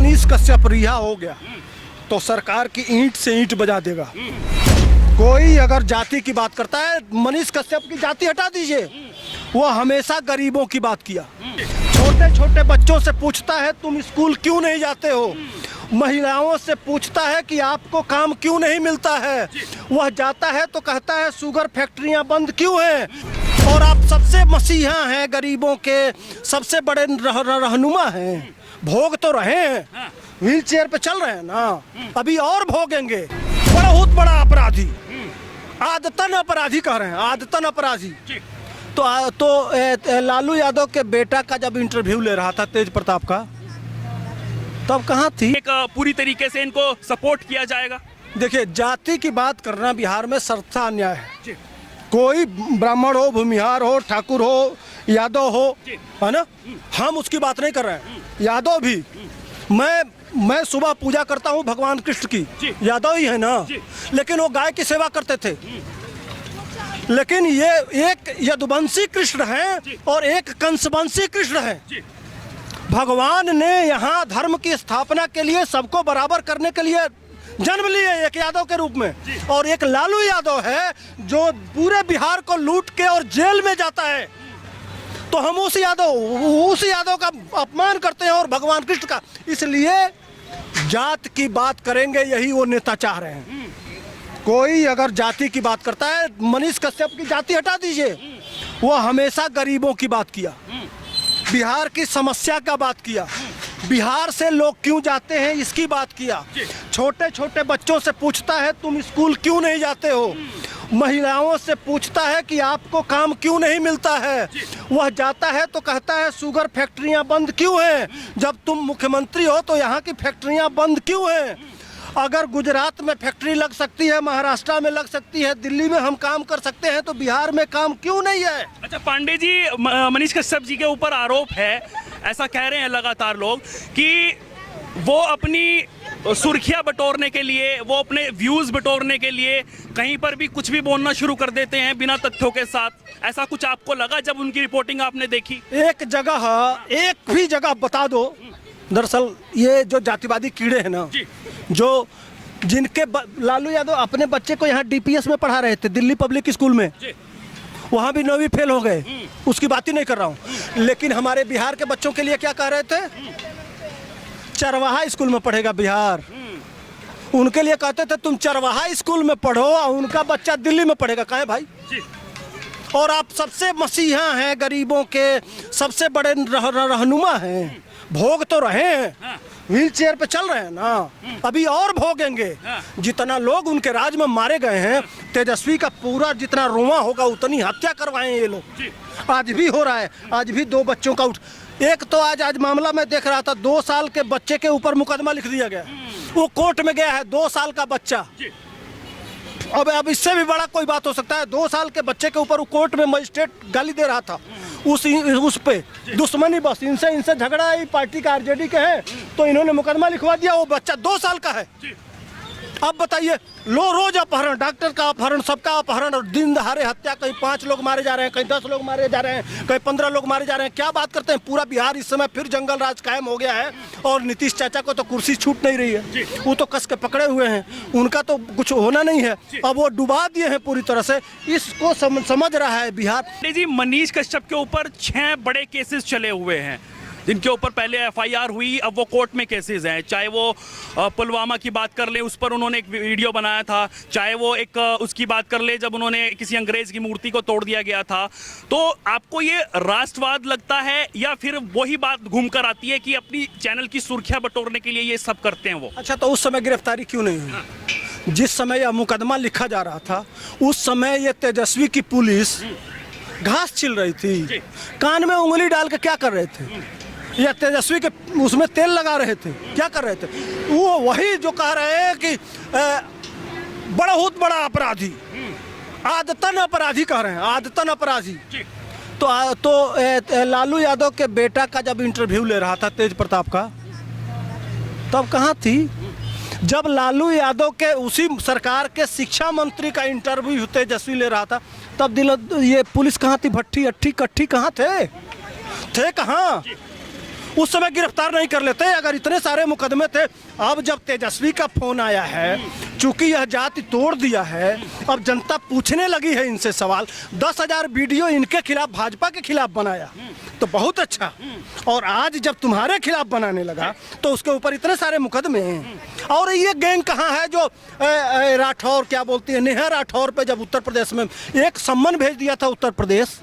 मनीष कश्यप रिहा हो गया तो सरकार की ईंट से ईंट बजा देगा। कोई अगर जाति की बात करता है, मनीष कश्यप की जाति हटा दीजिए, वो हमेशा गरीबों की बात किया। छोटे छोटे बच्चों से पूछता है तुम स्कूल क्यों नहीं जाते हो, महिलाओं से पूछता है कि आपको काम क्यों नहीं मिलता है, वह जाता है तो कहता है शुगर फैक्ट्रियां बंद क्यों हैं। और आप सबसे मसीहा हैं, गरीबों के सबसे बड़े रहनुमा हैं, भोग तो रहे हैं, व्हील चेयर पे चल रहे हैं ना, अभी और भोगेंगे। बहुत बड़ा अपराधी, आदतन अपराधी कह रहे हैं, आदतन अपराधी। तो लालू यादव के बेटा का जब इंटरव्यू ले रहा था तेज प्रताप का, तब कहाँ थी? एक पूरी तरीके से इनको सपोर्ट किया जाएगा। देखिए, जाति की बात करना बिहार में सर्वथा अन्याय है। कोई ब्राह्मण हो, भूमिहार हो, ठाकुर हो, यादव हो, है ना, हम उसकी बात नहीं कर रहे हैं। यादव भी, मैं सुबह पूजा करता हूँ भगवान कृष्ण की, यादव ही है ना, लेकिन वो गाय की सेवा करते थे। लेकिन ये एक यदुवंशी कृष्ण है और एक कंसवंशी कृष्ण है। भगवान ने यहाँ धर्म की स्थापना के लिए सबको बराबर करने के लिए जन्म लिए, एक यादव के रूप में, और एक लालू यादव है जो पूरे बिहार को लूट के और जेल में जाता है। तो हम उस यादव का अपमान करते हैं और भगवान कृष्ण का। इसलिए जात की बात करेंगे, यही वो नेता चाह रहे हैं। कोई अगर जाति की बात करता है, मनीष कश्यप की जाति हटा दीजिए, वो हमेशा गरीबों की बात किया, बिहार की समस्या का बात किया, बिहार से लोग क्यों जाते हैं इसकी बात किया। छोटे छोटे बच्चों से पूछता है तुम स्कूल क्यों नहीं जाते हो, महिलाओं से पूछता है कि आपको काम क्यों नहीं मिलता है, वह जाता है तो कहता है शुगर फैक्ट्रियां बंद क्यों हैं, जब तुम मुख्यमंत्री हो तो यहाँ की फैक्ट्रियां बंद क्यों हैं। अगर गुजरात में फैक्ट्री लग सकती है, महाराष्ट्र में लग सकती है, दिल्ली में हम काम कर सकते हैं, तो बिहार में काम क्यों नहीं है। अच्छा पांडे जी, मनीष कश्यप जी के ऊपर आरोप है, ऐसा कह रहे हैं लगातार लोग, कि वो अपनी सुर्खियां बटोरने के लिए, वो अपने व्यूज बटोरने के लिए कहीं पर भी कुछ भी बोलना शुरू कर देते हैं बिना तथ्यों के साथ। ऐसा कुछ आपको लगा जब उनकी रिपोर्टिंग आपने देखी? एक भी जगह बता दो। दरअसल ये जो जातिवादी कीड़े हैं ना, जो जिनके लालू यादव अपने बच्चे को यहाँ डीपीएस में पढ़ा रहे थे, दिल्ली पब्लिक स्कूल में, वहाँ भी 9वीं फेल हो गए, उसकी बात ही नहीं कर रहा हूँ। लेकिन हमारे बिहार के बच्चों के लिए क्या कह रहे थे, चरवाहा स्कूल में पढ़ेगा बिहार, उनके लिए कहते थे तुम चरवाहा स्कूल में पढ़ो और उनका बच्चा दिल्ली में पढ़ेगा। कहें भाई, और आप सबसे मसीहा हैं, गरीबों के सबसे बड़े रहनुमा हैं, भोग तो रहे हैं, व्हील चेयर पे चल रहे हैं ना, अभी और भोगेंगे। जितना लोग उनके राज में मारे गए हैं, तेजस्वी का पूरा जितना रोमा होगा उतनी हत्या करवाए ये लोग। आज भी हो रहा है, आज भी 2 बच्चों का एक तो आज मामला मैं देख रहा था, 2 साल के बच्चे के ऊपर मुकदमा लिख दिया गया, वो कोर्ट में गया है, 2 साल का बच्चा। अब इससे भी बड़ा कोई बात हो सकता है, 2 साल के बच्चे के ऊपर कोर्ट में मजिस्ट्रेट गाली दे रहा था, उस पे दुश्मनी, बस इनसे झगड़ा है, पार्टी का आरजेडी के हैं, तो इन्होंने मुकदमा लिखवा दिया, वो बच्चा 2 साल का है। अब बताइए, रोज अपहरण, डॉक्टर का अपहरण, सबका अपहरण, और दिन दहाड़े हत्या, कहीं 5 लोग मारे जा रहे हैं, कहीं 10 लोग मारे जा रहे हैं, कहीं 15 लोग मारे जा रहे हैं। क्या बात करते हैं, पूरा बिहार इस समय फिर जंगल राज कायम हो गया है, और नीतीश चाचा को तो कुर्सी छूट नहीं रही है, वो तो कस के पकड़े हुए हैं, उनका तो कुछ होना नहीं है, अब वो डुबा दिए हैं पूरी तरह से। इसको समझ रहा है बिहार। जी, मनीष कश्यप के ऊपर 6 बड़े केसेस चले हुए हैं, जिनके ऊपर पहले एफआईआर हुई, अब वो कोर्ट में केसेस हैं। चाहे वो पुलवामा की बात कर ले, उस पर उन्होंने एक वीडियो बनाया था, चाहे वो एक उसकी बात कर ले जब उन्होंने किसी अंग्रेज की मूर्ति को तोड़ दिया गया था। तो आपको ये राष्ट्रवाद लगता है, या फिर वही बात घूम कर आती है कि अपनी चैनल की सुर्खियां बटोरने के लिए ये सब करते हैं वो? अच्छा, तो उस समय गिरफ्तारी क्यों नहीं हुई? जिस समय यह मुकदमा लिखा जा रहा था, उस समय ये तेजस्वी की पुलिस घास छिल रही थी, कान में उंगली डाल के क्या कर रहे थे, या तेजस्वी के उसमें तेल लगा रहे थे, क्या कर रहे थे? वो वही जो कह रहे हैं कि बहुत बड़ा अपराधी, आदतन अपराधी कह रहे हैं, आदतन अपराधी। तो लालू यादव के बेटा का जब इंटरव्यू ले रहा था तेज प्रताप का, तब कहाँ थी? जब लालू यादव के उसी सरकार के शिक्षा मंत्री का इंटरव्यू तेजस्वी ले रहा था, तब ये पुलिस कहाँ थी? भट्टी अट्ठी कट्ठी कहाँ थे कहाँ? उस समय गिरफ्तार नहीं कर लेते अगर इतने सारे मुकदमे थे। अब जब तेजस्वी का फोन आया है, चूंकि यह जाति तोड़ दिया है, अब जनता पूछने लगी है इनसे सवाल। 10,000 वीडियो इनके खिलाफ, भाजपा के खिलाफ बनाया तो बहुत अच्छा, और आज जब तुम्हारे खिलाफ बनाने लगा तो उसके ऊपर इतने सारे मुकदमे हैं। और ये गैंग कहाँ है जो राठौर, क्या बोलती है, नेहा राठौर पे जब उत्तर प्रदेश में एक सम्मन भेज दिया था उत्तर प्रदेश,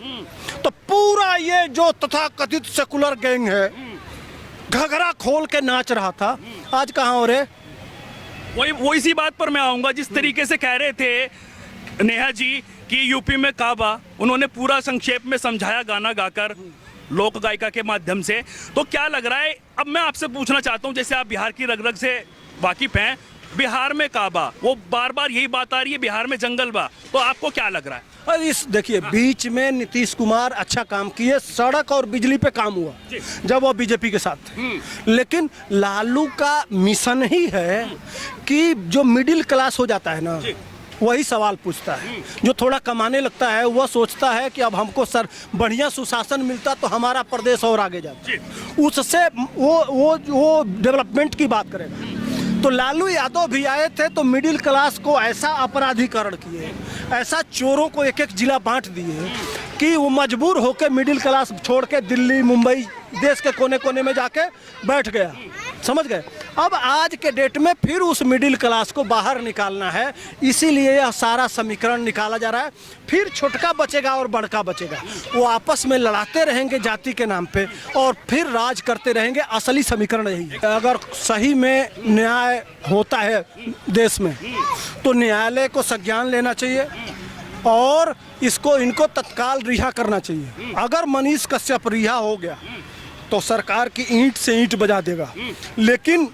तो पूरा ये जो तथाकथित सेकुलर गैंग है घघरा खोल के नाच रहा था। आज कहाँ हो रहे? वो इसी बात पर मैं आऊंगा। जिस तरीके से कह रहे थे नेहा जी कि यूपी में काबा, उन्होंने पूरा संक्षेप में समझाया गाना गाकर, लोक गायिका के माध्यम से। तो क्या लग रहा है, अब मैं आपसे पूछना चाहता हूं, जैसे आप बिहार की रग रग से वाकिफ हैं, बिहार में काबा, वो बार बार यही बात आ रही है, बिहार में जंगल बा, तो आपको क्या लग रहा है? और इस देखिए, बीच में नीतीश कुमार अच्छा काम किए, सड़क और बिजली पे काम हुआ जब वो बीजेपी के साथ थे। लेकिन लालू का मिशन ही है कि जो मिडिल क्लास हो जाता है ना, वही सवाल पूछता है। जो थोड़ा कमाने लगता है वह सोचता है कि अब हमको सर बढ़िया सुशासन मिलता तो हमारा प्रदेश और आगे जाता, उससे वो डेवलपमेंट की बात करेगा। तो लालू यादव भी आए थे तो मिडिल क्लास को ऐसा अपराधीकरण किए, ऐसा चोरों को एक एक जिला बांट दिए कि वो मजबूर होकर मिडिल क्लास छोड़ के दिल्ली, मुंबई, देश के कोने कोने में जाके बैठ गया। समझ गए? अब आज के डेट में फिर उस मिडिल क्लास को बाहर निकालना है, इसीलिए यह सारा समीकरण निकाला जा रहा है। फिर छोटका बचेगा और बड़का बचेगा, वो आपस में लड़ाते रहेंगे जाति के नाम पे और फिर राज करते रहेंगे। असली समीकरण यही है। अगर सही में न्याय होता है देश में तो न्यायालय को संज्ञान लेना चाहिए और इनको तत्काल रिहा करना चाहिए। अगर मनीष कश्यप रिहा हो गया तो सरकार की ईंट से ईंट बजा देगा, लेकिन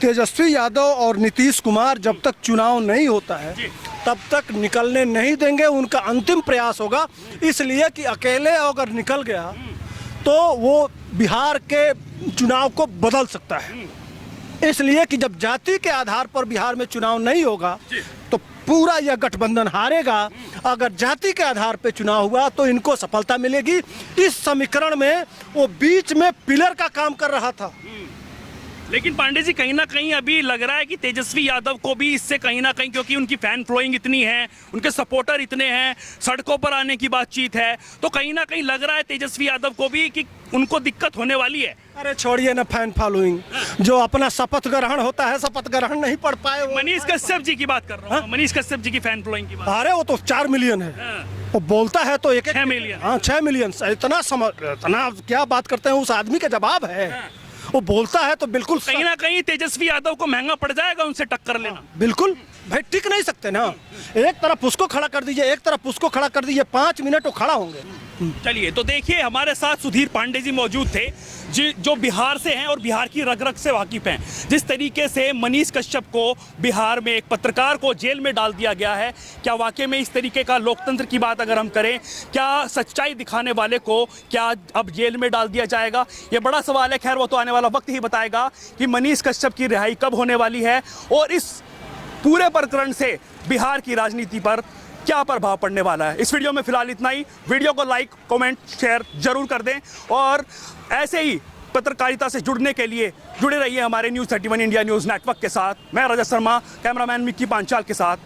तेजस्वी यादव और नीतीश कुमार जब तक चुनाव नहीं होता है तब तक निकलने नहीं देंगे। उनका अंतिम प्रयास होगा, इसलिए कि अकेले अगर निकल गया तो वो बिहार के चुनाव को बदल सकता है। इसलिए कि जब जाति के आधार पर बिहार में चुनाव नहीं होगा तो पूरा यह गठबंधन हारेगा। अगर जाति के आधार पर चुनाव हुआ तो इनको सफलता मिलेगी। इस समीकरण में वो बीच में पिलर का काम कर रहा था। लेकिन पांडे जी, कहीं ना कहीं अभी लग रहा है कि तेजस्वी यादव को भी इससे कहीं ना कहीं, क्योंकि उनकी फैन फॉलोइंग इतनी है, उनके सपोर्टर इतने हैं, सड़कों पर आने की बातचीत है, तो कहीं ना कहीं लग रहा है तेजस्वी यादव को भी कि उनको दिक्कत होने वाली है। अरे छोड़िए ना फैन फॉलोइंग, जो अपना शपथ ग्रहण होता है, शपथ ग्रहण नहीं पढ़ पाए। मनीष कश्यप जी की बात कर रहा हूँ, मनीष कश्यप जी की फैन फॉलोइंग की बात। अरे वो तो 4 मिलियन है, वो बोलता है तो 6 मिलियन। हाँ 6 मिलियन, इतना क्या बात करते हैं, उस आदमी का जवाब है। वो बोलता है तो बिल्कुल कहीं ना कहीं तेजस्वी यादव को महंगा पड़ जाएगा उनसे टक्कर लेना। बिल्कुल भाई, टिक नहीं सकते ना। एक तरफ उसको खड़ा कर दीजिए, एक तरफ उसको खड़ा कर दीजिए, 5 मिनट वो खड़ा होंगे। चलिए, तो देखिए हमारे साथ सुधीर पांडे जी मौजूद थे, जो बिहार से हैं और बिहार की रग रग से वाकिफ हैं। जिस तरीके से मनीष कश्यप को बिहार में, एक पत्रकार को जेल में डाल दिया गया है, क्या वाकई में इस तरीके का लोकतंत्र की बात अगर हम करें, क्या सच्चाई दिखाने वाले को क्या अब जेल में डाल दिया जाएगा? ये बड़ा सवाल है। खैर, वो तो आने वाला वक्त ही बताएगा कि मनीष कश्यप की रिहाई कब होने वाली है और इस पूरे प्रकरण से बिहार की राजनीति पर क्या प्रभाव पड़ने वाला है। इस वीडियो में फिलहाल इतना ही। वीडियो को लाइक, कमेंट, शेयर जरूर कर दें और ऐसे ही पत्रकारिता से जुड़ने के लिए जुड़े रहिए हमारे न्यूज़ 31 इंडिया न्यूज़ नेटवर्क के साथ। मैं रजत शर्मा, कैमरामैन मिक्की पांचाल के साथ।